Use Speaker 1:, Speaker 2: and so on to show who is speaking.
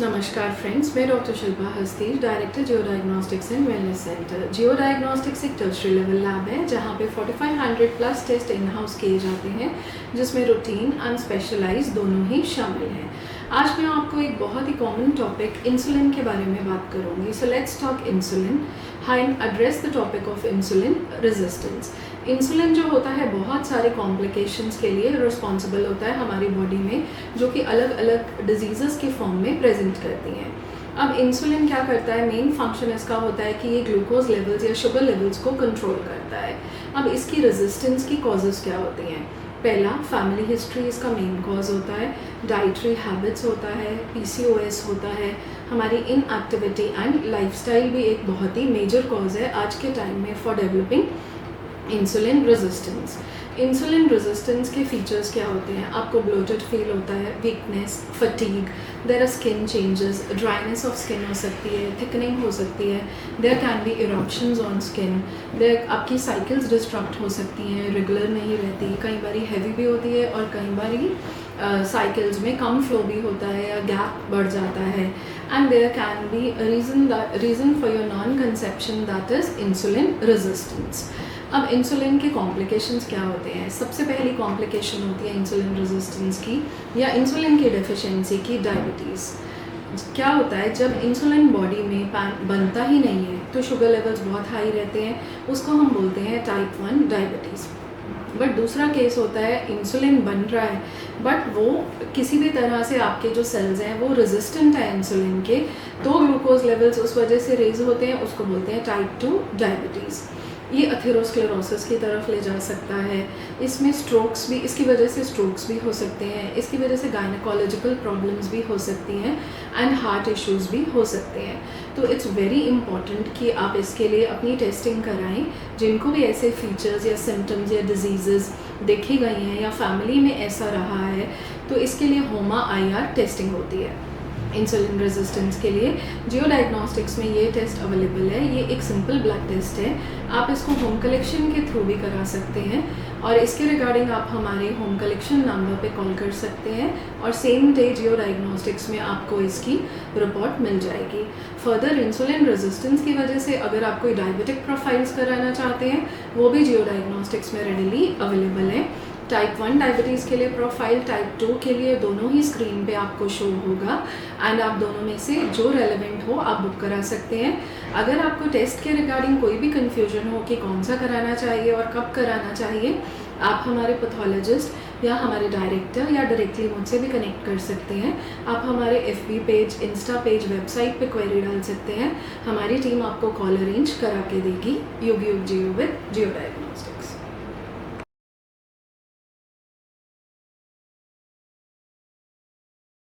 Speaker 1: नमस्कार फ्रेंड्स, मैं doctor Shilpa Hastir, director Jio diagnostics and wellness centre. Jio diagnostics एक tertiary level lab है जहां पे 4500 प्लस टेस्ट इन हाउस किए जाते हैं, जिसमें रूटीन एंड स्पेशलाइज दोनों ही शामिल हैं। आज मैं आपको एक बहुत ही कॉमन टॉपिक इंसुलिन के बारे में बात करूंगी। So let's talk insulin. High address the topic of insulin resistance. Insulin जो होता है बहुत सारे कॉम्प्लिकेशंस के लिए रिस्पॉन्सिबल होता है हमारी बॉडी में, जो कि अलग अलग डिजीज़ की फॉर्म में प्रेजेंट करती हैं। अब इंसुलिन क्या करता है, मेन फंक्शन इसका होता है कि ये ग्लूकोज लेवल्स या शुगर लेवल्स को कंट्रोल करता है। अब इसकी रेजिस्टेंस की कॉजेज़ क्या होती हैं? पहला, फैमिली हिस्ट्री इसका मेन कॉज होता है। डाइटरी हैबिट्स होता है, पीसीओएस होता है, हमारी इनएक्टिविटी एंड लाइफस्टाइल भी एक बहुत ही मेजर कॉज है आज के टाइम में for developing insulin resistance. Insulin resistance के फीचर्स क्या होते हैं? आपको ब्लोटेड फील होता है, weakness, fatigue, there are skin changes, dryness of skin हो सकती है, थिकनिंग हो सकती है, there can be eruptions on skin, there आपकी साइकिल्स डिस्ट्रक्ट हो सकती हैं, रेगुलर नहीं रहती, कई बारी हैवी भी होती है और कई बारी साइकिल्स में कम फ्लो भी होता है या गैप बढ़ जाता है। And there can be reason for your non conception, that is insulin resistance. अब इंसुलिन के कॉम्प्लिकेशंस क्या होते हैं? सबसे पहली कॉम्प्लिकेशन होती है इंसुलिन रेजिस्टेंस की या इंसुलिन की डेफिशिएंसी की, डायबिटीज़। क्या होता है, जब इंसुलिन बॉडी में बनता ही नहीं है तो शुगर लेवल्स बहुत हाई रहते हैं, उसको हम बोलते हैं टाइप 1 डायबिटीज़। बट दूसरा केस होता है, इंसुलिन बन रहा है बट वो किसी भी तरह से आपके जो सेल्स हैं वो रेजिस्टेंट है इंसुलिन के, तो ग्लूकोज लेवल्स उस वजह से रेज होते हैं, उसको बोलते हैं टाइप 2 डायबिटीज़। ये एथेरोस्क्लेरोसिस की तरफ ले जा सकता है। इसमें स्ट्रोक्स भी, इसकी वजह से स्ट्रोक्स भी हो सकते हैं, इसकी वजह से गायनेकोलॉजिकल प्रॉब्लम्स भी हो सकती हैं एंड हार्ट इश्यूज़ भी हो सकते हैं। तो इट्स वेरी इंपॉर्टेंट कि आप इसके लिए अपनी टेस्टिंग कराएं। जिनको भी ऐसे फीचर्स या सिम्टम्स या डिजीज़ देखी गई हैं या फैमिली में ऐसा रहा है, तो इसके लिए HOMA-IR टेस्टिंग होती है इंसुलिन रेजिस्टेंस के लिए। जियो डायग्नोस्टिक्स में ये टेस्ट अवेलेबल है। ये एक सिंपल ब्लड टेस्ट है, आप इसको होम कलेक्शन के थ्रू भी करा सकते हैं और इसके रिगार्डिंग आप हमारे होम कलेक्शन नंबर पे कॉल कर सकते हैं और सेम डे जियो डायग्नोस्टिक्स में आपको इसकी रिपोर्ट मिल जाएगी। फर्दर इंसुलिन रेजिस्टेंस की वजह से अगर आप कोई डायबिटिक प्रोफाइल्स कराना चाहते हैं, वो भी जियो डायग्नोस्टिक्स में रेडिली अवेलेबल है। टाइप 1 डायबिटीज़ के लिए प्रोफाइल, टाइप 2 के लिए दोनों ही स्क्रीन पे आपको शो होगा एंड आप दोनों में से जो रेलेवेंट हो आप बुक करा सकते हैं। अगर आपको टेस्ट के रिगार्डिंग कोई भी कन्फ्यूजन हो कि कौन सा कराना चाहिए और कब कराना चाहिए, आप हमारे पैथोलॉजिस्ट या हमारे डायरेक्टर या डायरेक्टली मुझसे भी कनेक्ट कर सकते हैं। आप हमारे FB page, Insta page, website पे क्वेरी डाल सकते हैं। हमारी टीम आपको कॉल अरेंज करा के देगी। युग युग जियो विद जियो डायग्नोस्टिक्स।